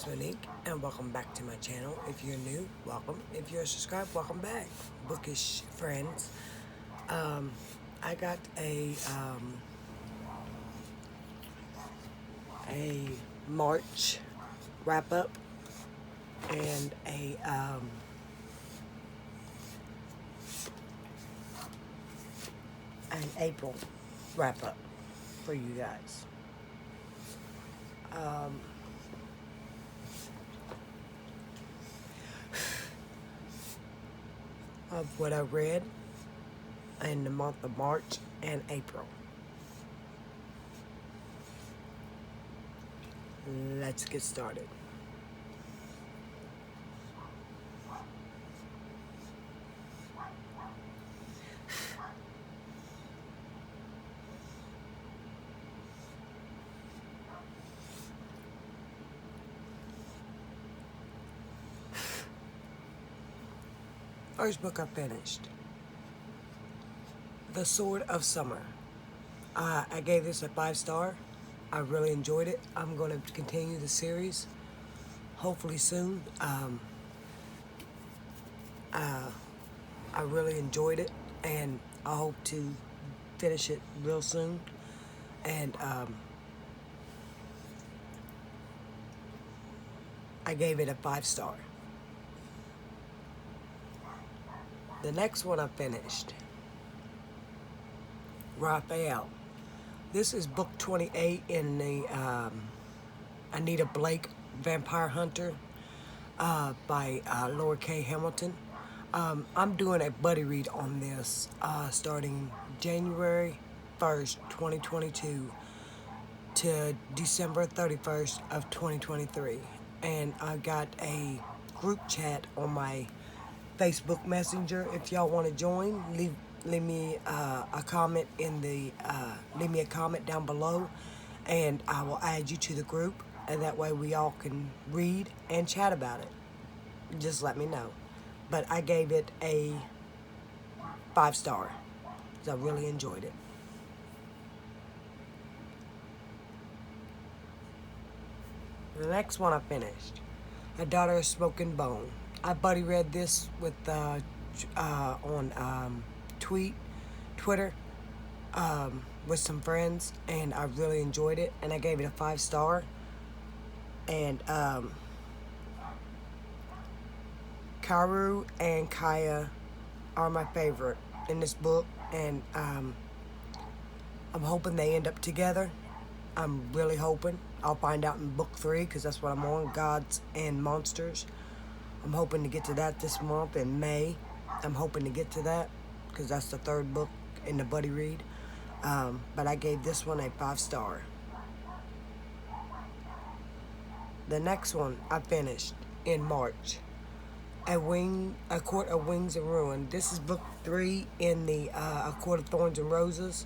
name's Monique, and welcome back to my channel. If you're new, welcome. If you're subscribed, welcome back. Bookish friends. I got a March wrap up and an April wrap up for you guys. Of what I read in the month of March and April. Let's get started. First book I finished, The Sword of Summer. I gave this a 5-star. I really enjoyed it. I'm going to continue the series, hopefully soon. I really enjoyed it, and I hope to finish it real soon. And I gave it a 5-star. The next one I finished, Raphael. This is book 28 in the Anita Blake Vampire Hunter by Laura K. Hamilton. I'm doing a buddy read on this starting January 1st, 2022 to December 31st of 2023. And I got a group chat on my Facebook Messenger. If y'all want to join, leave me a comment in the leave me a comment down below, and I will add you to the group, and that way we all can read and chat about it. Just let me know. But I gave it a 5-star because I really enjoyed it. The next one I finished, A Daughter of Smoking Bone. I buddy read this with on Twitter with some friends, and I really enjoyed it, and I gave it a 5-star. And Karu and Kaya are my favorite in this book, and I'm hoping they end up together. I'm really hoping. I'll find out in book 3 because that's what I'm on, Gods and Monsters. I'm hoping to get to that this month in May. I'm hoping to get to that because that's the 3rd book in the buddy read. But I gave this one a 5-star. The next one I finished in March, A Court of Wings and Ruin. This is book 3 in the A Court of Thorns and Roses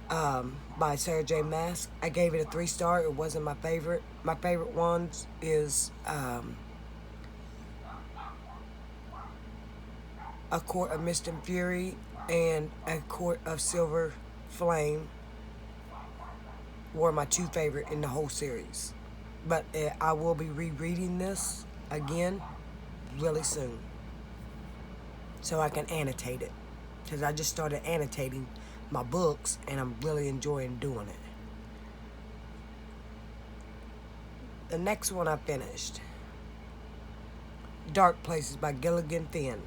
by Sarah J. Maas. I gave it a 3-star. It wasn't my favorite. My favorite ones is A Court of Mist and Fury and A Court of Silver Flame were my 2 favorite in the whole series. But I will be rereading this again really soon so I can annotate it, because I just started annotating my books and I'm really enjoying doing it. The next one I finished, Dark Places by Gilligan Flynn.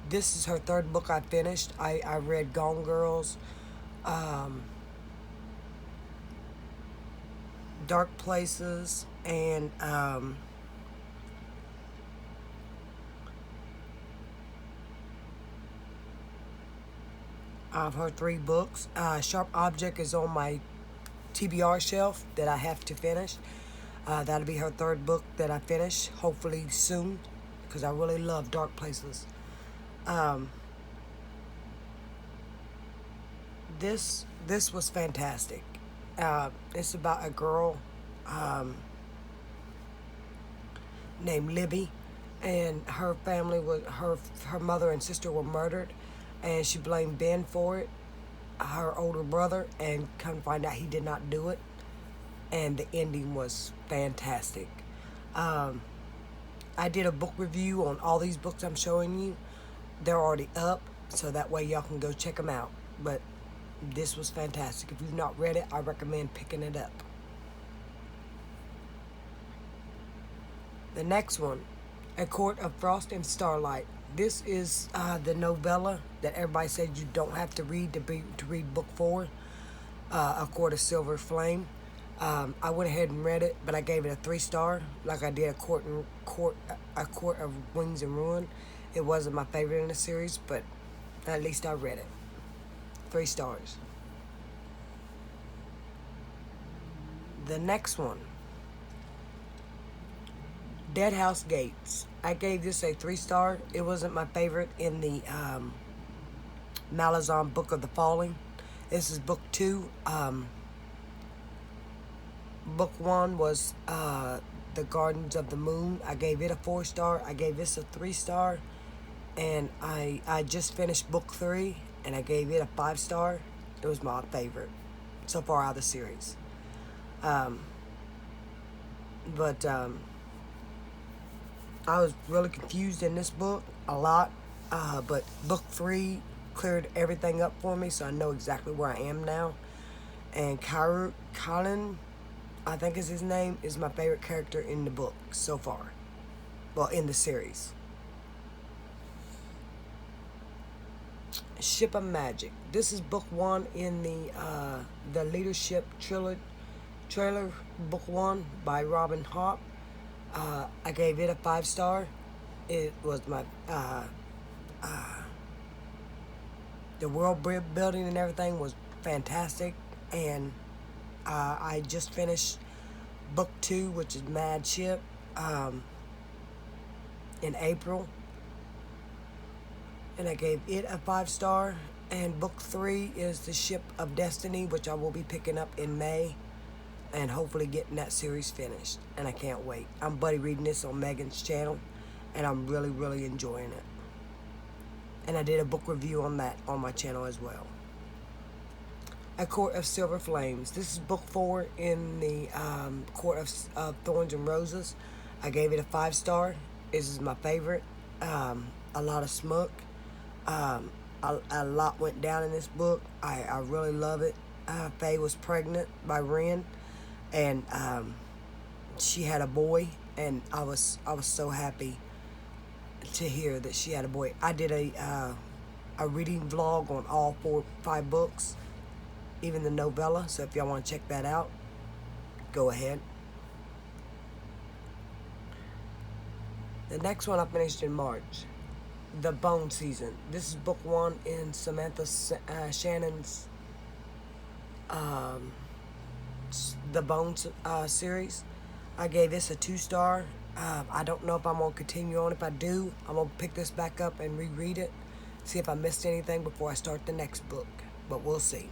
This is her 3rd book I finished. I read Gone Girls, Dark Places, and of her 3 books. Sharp Object is on my TBR shelf that I have to finish. That'll be her 3rd book that I finish, hopefully soon, because I really love Dark Places. This was fantastic. It's about a girl named Libby, and her family was her mother and sister were murdered, and she blamed Ben for it, her older brother, and come to find out he did not do it. And the ending was fantastic. I did a book review on all these books I'm showing you. They're already up, so that way y'all can go check them out. But this was fantastic. If you've not read it, I recommend picking it up. The next one, A Court of Frost and Starlight. This is the novella that everybody said you don't have to read to read book 4, A Court of Silver Flame. I went ahead and read it, but I gave it a 3-star, like I did A Court of Wings and Ruin. It wasn't my favorite in the series, but at least I read it. 3 stars. The next one, Dead House Gates. I gave this a 3-star. It wasn't my favorite in the Malazan Book of the Falling. This is book 2. Book 1 was The Gardens of the Moon. I gave it a 4-star. I gave this a 3-star. And I just finished book 3, and I gave it a 5-star. It was my favorite so far out of the series. I was really confused in this book a lot, but book 3 cleared everything up for me, so I know exactly where I am now. And Colin, I think is his name, is my favorite character in the book so far. Well, in the series. Ship of Magic. This is book 1 in the Leadership trailer, book 1 by Robin Hopp. I gave it a 5-star. It was my the world building and everything was fantastic, and I just finished book 2, which is Mad Ship, in April, and I gave it a 5-star. And book 3 is The Ship of Destiny, which I will be picking up in May, and hopefully getting that series finished. And I can't wait. I'm buddy reading this on Megan's channel, and I'm really, really enjoying it. And I did a book review on that on my channel as well. A Court of Silver Flames. This is book 4 in the Court of Thorns and Roses. I gave it a 5-star. This is my favorite. A lot of smoke. A lot went down in this book. I really love it. Faye was pregnant by Ren, and she had a boy, and I was so happy to hear that she had a boy. I did a reading vlog on all 5 books, even the novella, so if y'all want to check that out, go ahead. The next one I finished in March, The Bone Season. This is book 1 in Samantha Shannon's The Bone series. I gave this a 2-star. I don't know if I'm going to continue on. If I do, I'm going to pick this back up and reread it, see if I missed anything before I start the next book, but we'll see.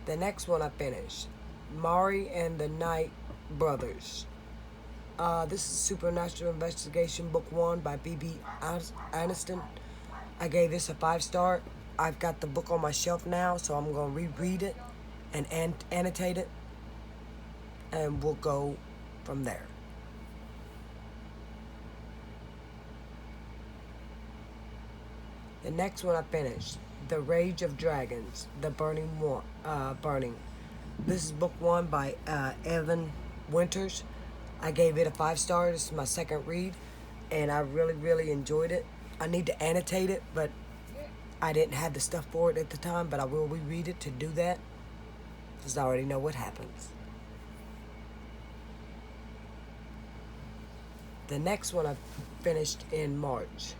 The next one I finished, Mari and the Night Brothers. This is Supernatural Investigation Book 1 by B.B. Aniston. I gave this a 5-star. I've got the book on my shelf now, so I'm going to reread it and annotate it, and we'll go from there. The next one I finished, The Rage of Dragons, The Burning. This is book 1 by Evan Winters. I gave it a 5-star. This is my second read, and I really, really enjoyed it. I need to annotate it, but I didn't have the stuff for it at the time, but I will reread it to do that, because I already know what happens. The next one I finished in March,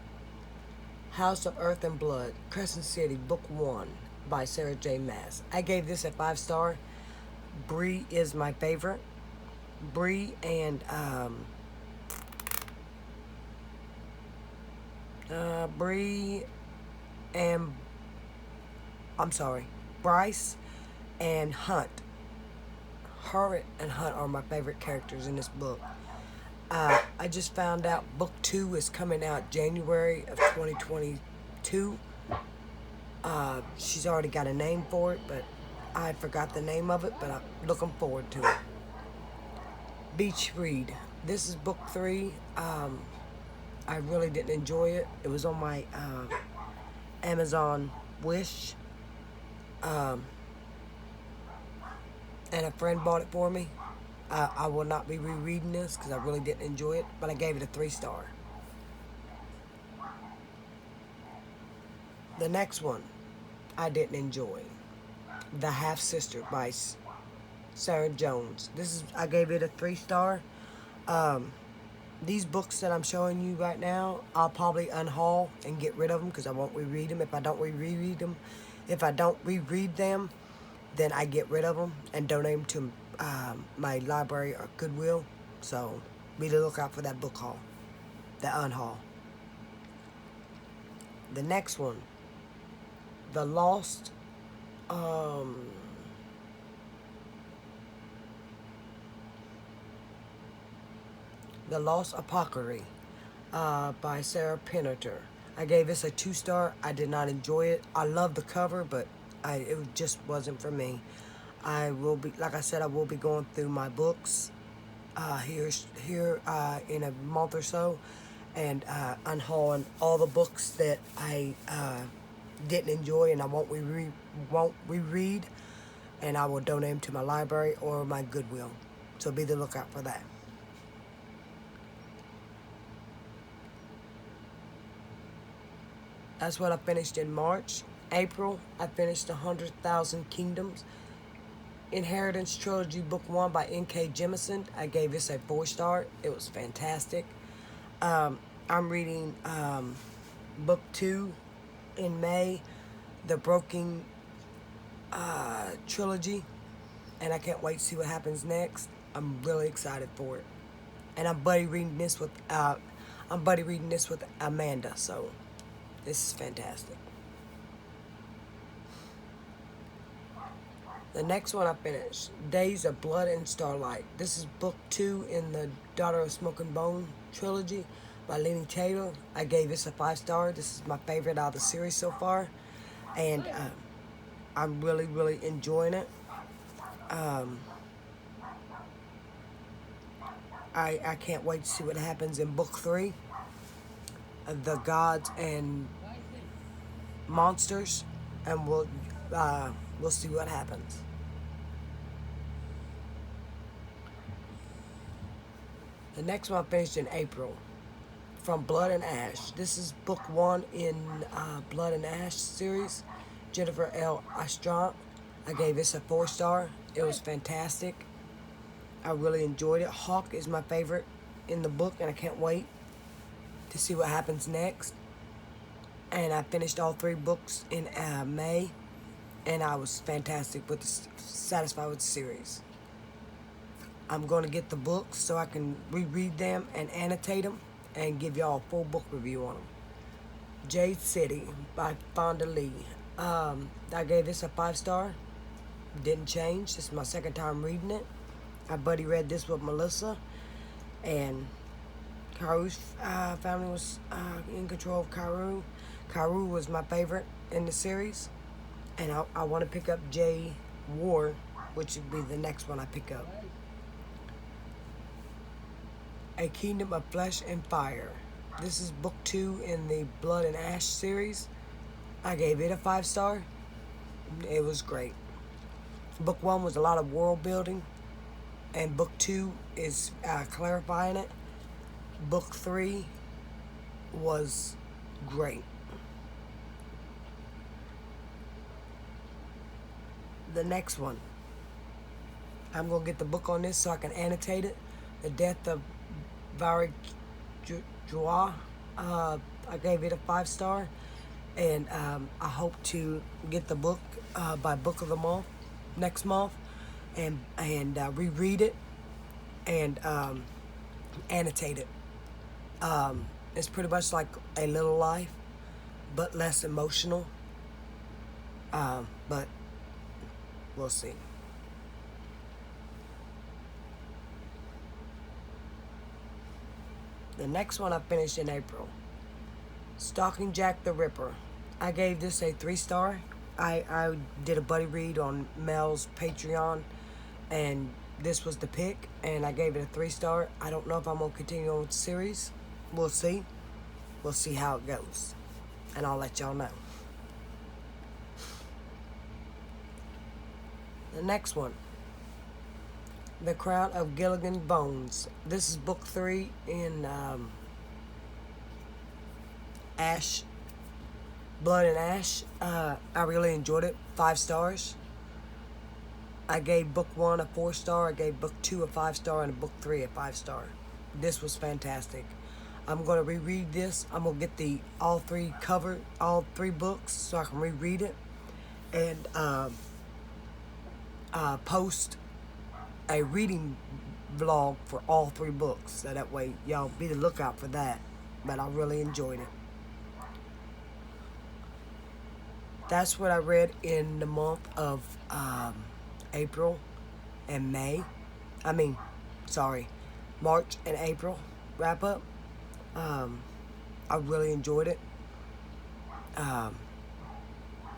House of Earth and Blood, Crescent City, Book 1 by Sarah J. Maas. I gave this a 5-star. Bree is my favorite. Bree and Bryce and Hunt. Her and Hunt are my favorite characters in this book. I just found out book 2 is coming out January of 2022. She's already got a name for it, but I forgot the name of it, but I'm looking forward to it. Beach Read. This is book 3. I really didn't enjoy it. It was on my Amazon wish, and a friend bought it for me. I will not be rereading this because I really didn't enjoy it, but I gave it a 3-star. The next one I didn't enjoy. The Half Sister by Sarah Jones. I gave it a 3-star. These books that I'm showing you right now, I'll probably unhaul and get rid of them because I won't reread them. If I don't reread them, then I get rid of them and donate them to my library or Goodwill. So be the lookout for that book haul, the unhaul. The next one, The Lost. The Lost Apothecary by Sarah Penneter. I gave this a 2-star. I did not enjoy it. I love the cover, but it just wasn't for me. I will be, like I said, I will be going through my books here in a month or so, and unhauling all the books that I didn't enjoy and I won't reread, and I will donate them to my library or my Goodwill. So be the lookout for that. That's what I finished in March. April, I finished 100,000 Kingdoms. Inheritance Trilogy Book 1 by N.K. Jemisin. I gave this a 4-star. It was fantastic. I'm reading Book 2 in May, the Broken Trilogy, and I can't wait to see what happens next. I'm really excited for it. And I'm buddy reading this with Amanda, so this is fantastic. The next one I finished, Days of Blood and Starlight. This is book 2 in the Daughter of Smoke and Bone trilogy by Lenny Taylor. I gave this a 5-star. This is my favorite out of the series so far, and I'm really, really enjoying it. I can't wait to see what happens in book 3, The Gods and Monsters, and we'll see what happens. The next one I finished in April, From Blood and Ash. This is book 1 in Blood and Ash series, Jennifer L. Astrant. I gave this a 4-star. It was fantastic. I really enjoyed it. Hawk is my favorite in the book, and I can't wait to see what happens next. And I finished all 3 books in May, and I was satisfied with the series. I'm going to get the books so I can reread them and annotate them and give y'all a full book review on them. Jade City by Fonda Lee. I gave this a 5-star. Didn't change. This is my 2nd time reading it. I buddy read this with Melissa, and Karu's family was in control of Karu. Karu was my favorite in the series, and I want to pick up J War, which would be the next one I pick up. A Kingdom of Flesh and Fire. This is book 2 in the Blood and Ash series. I gave it a 5-star. It was great. Book 1 was a lot of world building, and book 2 is clarifying it. Book 3 was great. The next one, I'm going to get the book on this so I can annotate it. The Death of Varig Joie. I gave it a 5-star, and I hope to get the book by book of the month next month, and reread it and annotate it. It's pretty much like A Little Life, but less emotional. But we'll see. The next one I finished in April, Stalking Jack the Ripper. I gave this a 3-star. I did a buddy read on Mel's Patreon, and this was the pick, and I gave it a 3-star. I don't know if I'm going to continue on with the series. We'll see. We'll see how it goes, and I'll let y'all know. The next one, The Crown of Gilligan's Bones. This is book 3 in Ash, Blood and Ash. I really enjoyed it. 5 stars. I gave book 1 a 4-star. I gave book 2 a 5-star, and book 3 a 5-star. This was fantastic. I'm going to reread this. I'm going to get all three books, so I can reread it and post a reading vlog for all 3 books. So that way y'all be the lookout for that. But I really enjoyed it. That's what I read in the month of April and May. March and April wrap up. I really enjoyed it.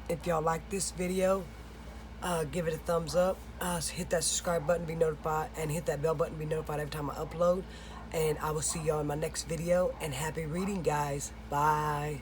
If y'all like this video, give it a thumbs up. Hit that subscribe button to be notified, and hit that bell button to be notified every time I upload. And I will see y'all in my next video. And happy reading, guys. Bye.